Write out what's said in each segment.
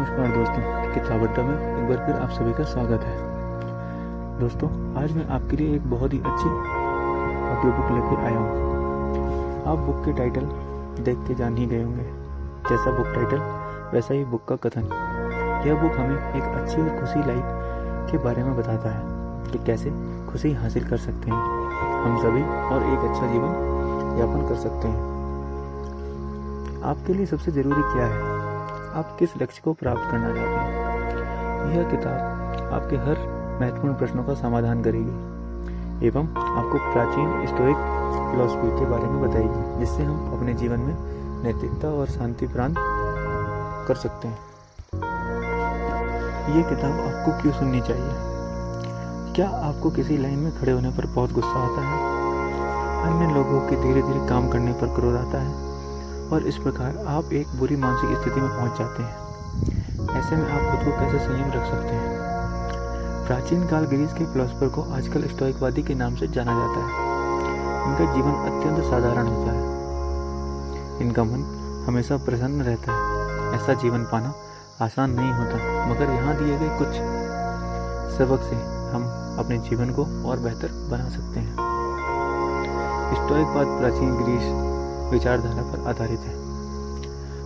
नमस्कार दोस्तों, किताब अड्डा में एक बार फिर आप सभी का स्वागत है। दोस्तों, आज मैं आपके लिए एक बहुत ही अच्छी ऑडियो बुक लेकर आया हूँ। आप बुक के टाइटल देख के जान ही गए होंगे। जैसा बुक टाइटल वैसा ही बुक का कथन। यह बुक हमें एक अच्छी और खुशी लाइफ के बारे में बताता है कि कैसे खुशी हासिल कर सकते हैं हम सभी और एक अच्छा जीवन यापन कर सकते हैं। आपके लिए सबसे ज़रूरी क्या है? आप किस लक्ष्य को प्राप्त करना चाहते हैं? यह किताब आपके हर महत्वपूर्ण प्रश्नों का समाधान करेगी एवं आपको प्राचीन स्टोइक फिलॉसफी के बारे में बताएगी, जिससे हम अपने जीवन में नैतिकता और शांति प्राप्त कर सकते हैं। ये किताब आपको क्यों सुननी चाहिए? क्या आपको किसी लाइन में खड़े होने पर बहुत गुस्सा आता है? अन्य लोगों के धीरे धीरे काम करने पर क्रोध आता है और इस प्रकार आप एक बुरी मानसिक स्थिति में पहुंच जाते हैं। ऐसे में आप खुद को कैसे संयम रख सकते हैं? प्राचीन काल ग्रीस के फिलोसोफर को आजकल स्टोइकवादी के नाम से जाना जाता है। इनका जीवन अत्यंत साधारण होता है। इनका मन हमेशा प्रसन्न रहता है। ऐसा जीवन पाना आसान नहीं होता, मगर यहाँ दिए गए कुछ सबक से हम अपने जीवन को और बेहतर बना सकते हैं। स्टोइकवाद प्राचीन ग्रीस विचारधारा पर आधारित है।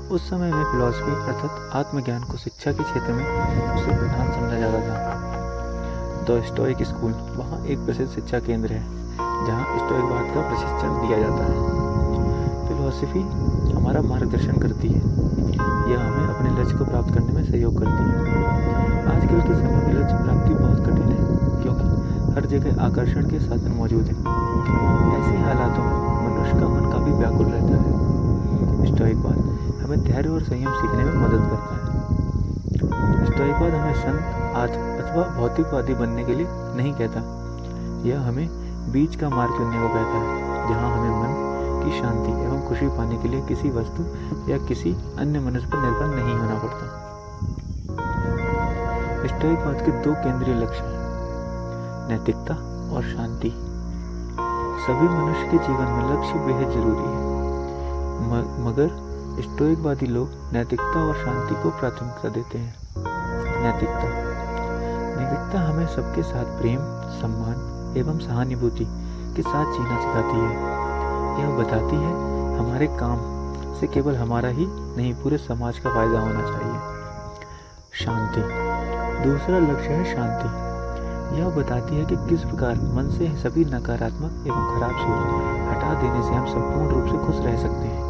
उस समय में फिलॉसफी अर्थात आत्मज्ञान को शिक्षा के क्षेत्र में सबसे प्रधान समझा जाता था। द स्टोइक स्कूल वहाँ एक प्रसिद्ध शिक्षा केंद्र है जहाँ स्टोइकवाद का प्रशिक्षण दिया जाता है। फिलॉसफी हमारा मार्गदर्शन करती है। यह हमें अपने लक्ष्य को प्राप्त करने में सहयोग करती है। आजकल के समय में लक्ष्य प्राप्ति बहुत कठिन है, क्योंकि हर जगह आकर्षण के साधन मौजूद हैं। ऐसे हालातों में मनुष्य का मन काफी व्याकुल रहता है। स्टोइकवाद हमें धैर्य और संयम सीखने में मदद करता है। स्टोइकवाद हमें संत आत्म अथवा भौतिकवादी बनने के लिए नहीं कहता। यह हमें बीच का मार्ग चुनने को कहता है, जहाँ हमें मन की शांति एवं खुशी पाने के लिए किसी वस्तु या किसी अन्य मनुष्य पर निर्भर नहीं होना पड़ता। स्टोइकवाद के दो केंद्रीय लक्ष्य हैं, नैतिकता और शांति। सभी मनुष्य के जीवन में लक्ष्य बेहद जरूरी है, मगर स्टोइकवादी लोग नैतिकता और शांति को प्राथमिकता देते हैं। नैतिकता हमें सबके साथ प्रेम, सम्मान एवं सहानुभूति के साथ जीना सिखाती है। यह बताती है हमारे काम से केवल हमारा ही नहीं, पूरे समाज का फायदा होना चाहिए। शांति दूसरा लक्ष्य है शांति। यह बताती है कि किस प्रकार मन से सभी नकारात्मक एवं खराब सोच हटा देने से हम संपूर्ण रूप से खुश रह सकते हैं।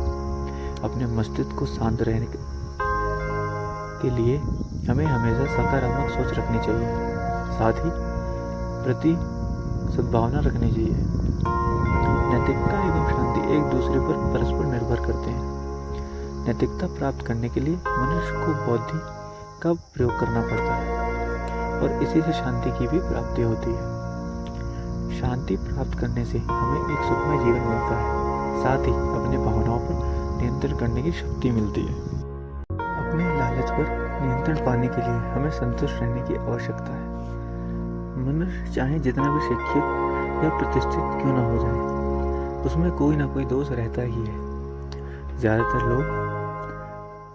अपने मस्तिष्क को शांत रहने के लिए हमें हमेशा सकारात्मक सोच रखनी चाहिए, साथ ही प्रति सद्भावना रखनी चाहिए। नैतिकता एवं शांति एक दूसरे पर परस्पर निर्भर करते हैं। नैतिकता प्राप्त करने के लिए मनुष्य को बुद्धि का प्रयोग करना पड़ता है और इसी से शांति की भी प्राप्ति होती है। शांति प्राप्त करने से हमें एक सुखमय जीवन मिलता है, साथ ही अपने भावनाओं पर नियंत्रण करने की शक्ति मिलती है। अपने लालच पर नियंत्रण पाने के लिए हमें संतुष्ट रहने की आवश्यकता है। मनुष्य चाहे जितना भी शिक्षित या प्रतिष्ठित क्यों न हो जाए, उसमें कोई ना कोई दोष रहता ही है। ज्यादातर लोग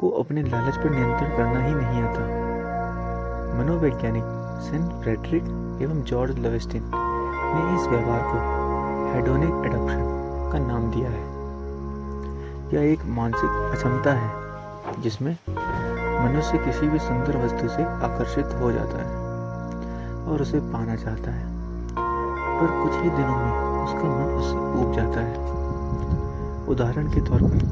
को अपने लालच पर नियंत्रण करना ही नहीं आता। मनोवैज्ञानिक सेंट फ्रेडरिक एवं जॉर्ज लवेस्टिन ने इस व्यवहार को हेडोनिक एडॉप्शन का नाम दिया है। यह एक मानसिक अक्षमता है जिसमें मनुष्य किसी भी सुंदर वस्तु से आकर्षित हो जाता है और उसे पाना चाहता है, पर कुछ ही दिनों में उसका मन उससे ऊब जाता है। उदाहरण के तौर पर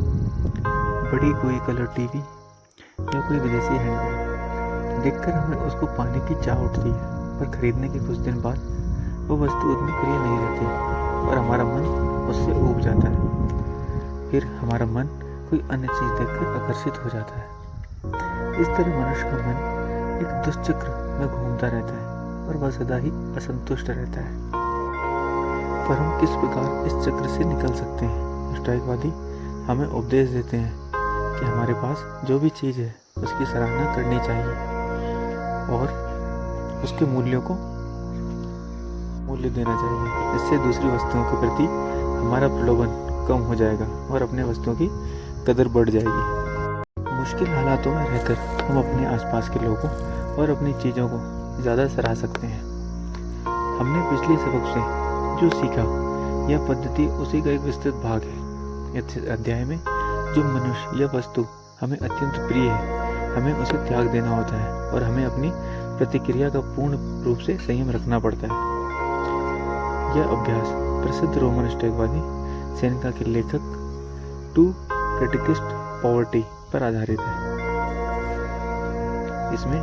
बड़ी कोई कलर टीवी या कोई विदेशी हैंडबैग देखकर हमें उसको पाने की चाह उठती है, पर खरीदने के कुछ दिन बाद वो वस्तु उतनी प्रिय नहीं रहती और हमारा मन उससे ऊब जाता है। फिर हमारा मन कोई अन्य चीज देखकर आकर्षित हो जाता है। इस तरह मनुष्य का मन एक दुष्चक्र में घूमता रहता है और वह सदा ही असंतुष्ट रहता है। पर हम किस प्रकार इस चक्र से निकल सकते हैं? स्टोइकवादी हमें उपदेश देते हैं कि हमारे पास जो भी चीज़ है उसकी सराहना करनी चाहिए और उसके मूल्यों को मूल्य देना चाहिए। इससे दूसरी वस्तुओं के प्रति हमारा प्रलोभन कम हो जाएगा और अपने वस्तुओं की कदर बढ़ जाएगी। मुश्किल हालातों में रहकर हम अपने आसपास के लोगों और अपनी चीज़ों को ज़्यादा सराह सकते हैं। हमने पिछले सबक से जो सीखा, यह पद्धति उसी का एक विस्तृत भाग है। इस अध्याय में जो मनुष्य या वस्तु हमें अत्यंत प्रिय है, हमें उसे त्याग देना होता है और हमें अपनी प्रतिक्रिया का पूर्ण रूप से संयम रखना पड़ता है। यह अभ्यास प्रसिद्ध रोमन स्टोइकवादी सेनेका के लेखक टू क्रिटिक्स पॉवर्टी पर आधारित है। इसमें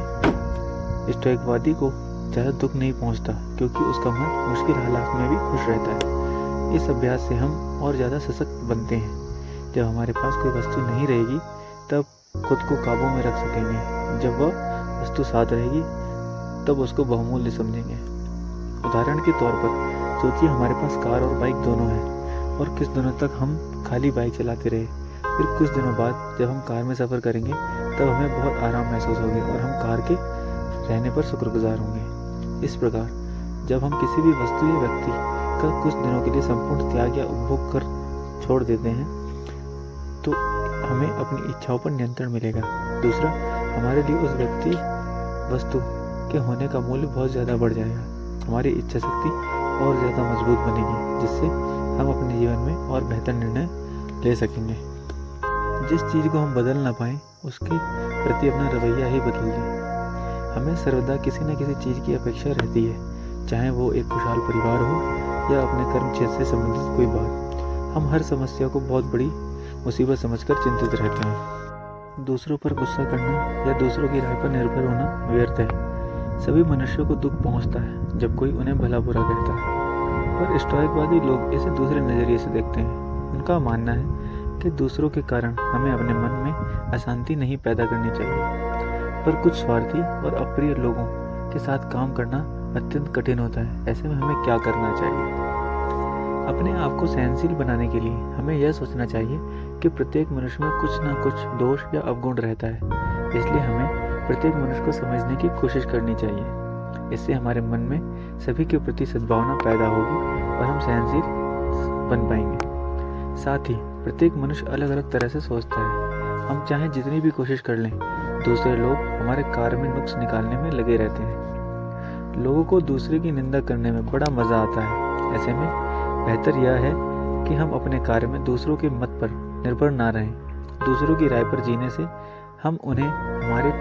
स्टोइकवादी को ज़्यादा दुख नहीं पहुंचता क्योंकि उसका मन मुश्किल हालात में भी खुश रहता है। इस अभ्यास से हम और ज़्यादा सशक्त बनते हैं। जब हमारे पास कोई वस्तु नहीं रहेगी तब खुद को काबू में रख सकेंगे। जब वह वस्तु साथ रहेगी तब उसको बहुमूल्य समझेंगे। उदाहरण के तौर पर सोचिए, हमारे पास कार और बाइक दोनों हैं और कुछ दिनों तक हम खाली बाइक चलाते रहे। फिर कुछ दिनों बाद जब हम कार में सफ़र करेंगे तब हमें बहुत आराम महसूस होगा और हम कार के रहने पर शुक्रगुजार होंगे। इस प्रकार जब हम किसी भी वस्तु या व्यक्ति का कुछ दिनों के लिए संपूर्ण त्याग या उपभोग कर छोड़ देते हैं तो हमें अपनी इच्छाओं पर नियंत्रण मिलेगा। दूसरा, हमारे लिए उस व्यक्ति वस्तु के होने का मूल्य बहुत ज़्यादा बढ़ जाएगा। हमारी इच्छा शक्ति और ज़्यादा मजबूत बनेगी, जिससे हम अपने जीवन में और बेहतर निर्णय ले सकेंगे। जिस चीज़ को हम बदल ना पाएँ उसके प्रति अपना रवैया ही बदल दें। हमें सर्वदा किसी न किसी चीज़ की अपेक्षा रहती है, चाहे वो एक खुशहाल परिवार हो या अपने कर्म क्षेत्र से संबंधित कोई बात। हम हर समस्या को बहुत बड़ी मुसीबत समझकर चिंतित रहते हैं। दूसरों पर गुस्सा करना या दूसरों की राय पर निर्भर होना व्यर्थ है। सभी मनुष्यों को दुख पहुंचता है जब कोई उन्हें भला बुरा कहता है, पर स्टोइकवादी लोग इसे दूसरे नज़रिए से देखते हैं। उनका मानना है कि दूसरों के कारण हमें अपने मन में अशांति नहीं पैदा करनी चाहिए, पर कुछ स्वार्थी और अप्रिय लोगों के साथ काम करना अत्यंत कठिन होता है। ऐसे में हमें क्या करना चाहिए? अपने आप को सहनशील बनाने के लिए हमें यह सोचना चाहिए कि प्रत्येक मनुष्य में कुछ ना कुछ दोष या अवगुण रहता है, इसलिए हमें प्रत्येक मनुष्य को समझने की कोशिश करनी चाहिए। इससे हमारे मन में सभी के प्रति सद्भावना पैदा होगी और हम सहनशील बन पाएंगे। साथ ही प्रत्येक मनुष्य अलग अलग तरह से सोचता है। हम चाहे जितनी भी कोशिश कर लें, दूसरे लोग हमारे कार्य में नुक्स निकालने में लगे रहते हैं। लोगों को दूसरे की निंदा करने में बड़ा मज़ा आता है। ऐसे में बेहतर यह है कि हम अपने कार्य में दूसरों के मत पर निर्भर ना रहें। दूसरों की राय पर जीने से हम उन्हें हमारे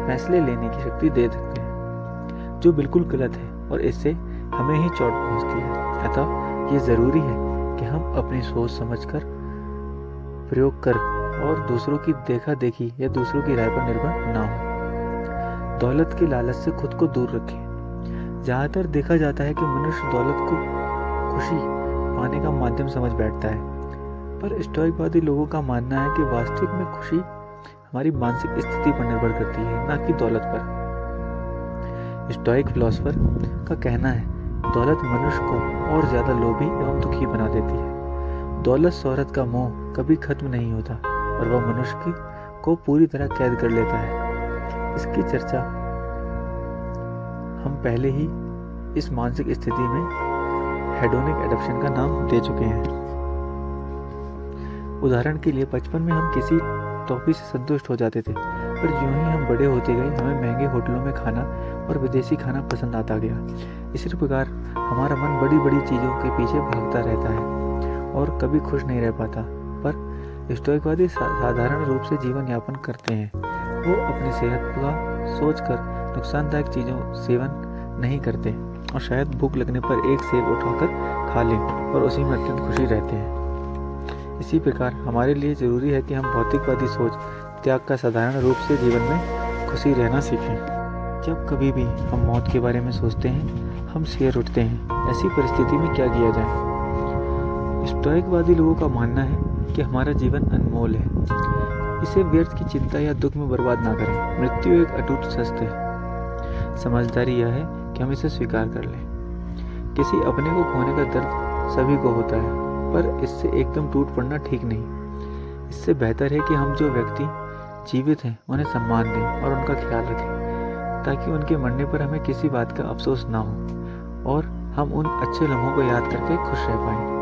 फैसले लेने की शक्ति दे सकते हैं, जो बिल्कुल गलत है, और इससे हमें ही चोट पहुंचती है। अतः ये ज़रूरी है कि हम अपनी सोच समझकर प्रयोग कर और दूसरों की देखा देखी या दूसरों की राय पर निर्भर ना हो। दौलत के लालच से खुद को दूर रखें। ज़्यादातर देखा जाता है कि मनुष्य दौलत को खुशी पाने का माध्यम समझ बैठता है, पर स्टोइकवादी लोगों का मानना है कि वास्तविक में खुशी हमारी मानसिक स्थिति पर निर्भर करती है, न कि दौलत पर। स्टोइक फिलोसोफर का कहना है, दौलत मनुष्य को और ज़्यादा लोभी एवं दुखी बना देती है। दौलत शोहरत का मोह कभी खत्म नहीं होता और वह मनुष्य को पूरी तरह कैद कर लेता है। इसकी चर्चा हम पहले ही इस मानसिक स्थिति में हेडोनिक एडप्शन का नाम दे चुके हैं। उदाहरण के लिए बचपन में हम किसी टॉफी से संतुष्ट हो जाते थे, पर ज्यों ही हम बड़े होते गए हमें महंगे होटलों में खाना और विदेशी खाना पसंद आता गया। इसी प्रकार हमारा मन बड़ी बड़ी चीज़ों के पीछे भागता रहता है और कभी खुश नहीं रह पाता। पर स्टोइकवादी साधारण रूप से जीवन यापन करते हैं। वो अपनी सेहत का सोचकर नुकसानदायक चीज़ों सेवन नहीं करते और शायद भूख लगने पर एक सेब उठाकर खा लें और उसी में अत्यंत खुशी रहते हैं। इसी प्रकार हमारे लिए ज़रूरी है कि हम भौतिकवादी सोच त्याग का साधारण रूप से जीवन में खुशी रहना सीखें। जब कभी भी हम मौत के बारे में सोचते हैं, हम सिर उठते हैं। ऐसी परिस्थिति में क्या किया जाए? स्टोइकवादी लोगों का मानना है कि हमारा जीवन अनमोल है, इसे व्यर्थ की चिंता या दुख में बर्बाद ना करें। मृत्यु एक अटूट सत्य है। समझदारी यह है कि हम इसे स्वीकार कर लें। किसी अपने को खोने का दर्द सभी को होता है, पर इससे एकदम टूट पड़ना ठीक नहीं। इससे बेहतर है कि हम जो व्यक्ति जीवित हैं उन्हें सम्मान दें और उनका ख्याल रखें, ताकि उनके मरने पर हमें किसी बात का अफसोस ना हो और हम उन अच्छे लम्हों को याद करके खुश रह पाएं।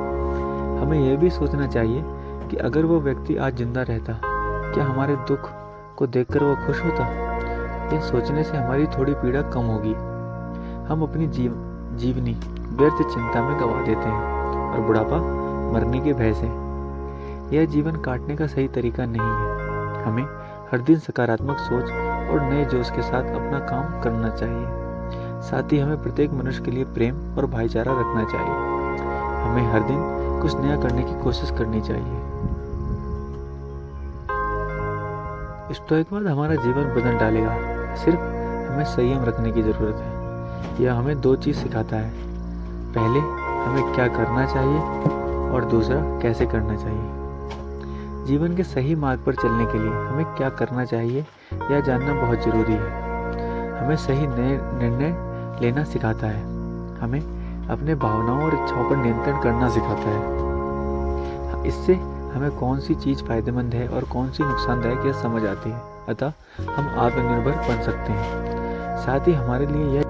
हमें यह भी सोचना चाहिए कि अगर वो व्यक्ति आज जिंदा रहता क्या हमारे दुख को देखकर वो खुश होता? यह सोचने से हमारी थोड़ी पीड़ा कम होगी। हम अपनी जीवनी व्यर्थ चिंता में गवा देते हैं और बुढ़ापा मरने के भय से। यह जीवन काटने का सही तरीका नहीं है। हमें हर दिन सकारात्मक सोच और नए जोश के साथ अपना काम करना चाहिए। साथ ही हमें प्रत्येक मनुष्य के लिए प्रेम और भाईचारा रखना चाहिए। हमें हर दिन कुछ नया करने की कोशिश करनी चाहिए। स्टोइकवाद हमारा जीवन बदल डालेगा। सिर्फ हमें संयम रखने की जरूरत है। यह हमें दो चीज सिखाता है। पहले हमें क्या करना चाहिए और दूसरा कैसे करना चाहिए। जीवन के सही मार्ग पर चलने के लिए हमें क्या करना चाहिए यह जानना बहुत जरूरी है। हमें सही निर्णय लेना सिखाता है। हमें अपने भावनाओं और इच्छाओं पर नियंत्रण करना सिखाता है। इससे हमें कौन सी चीज़ फायदेमंद है और कौन सी नुकसानदायक यह समझ आती है। अतः हम आत्मनिर्भर बन सकते हैं। साथ ही हमारे लिए यह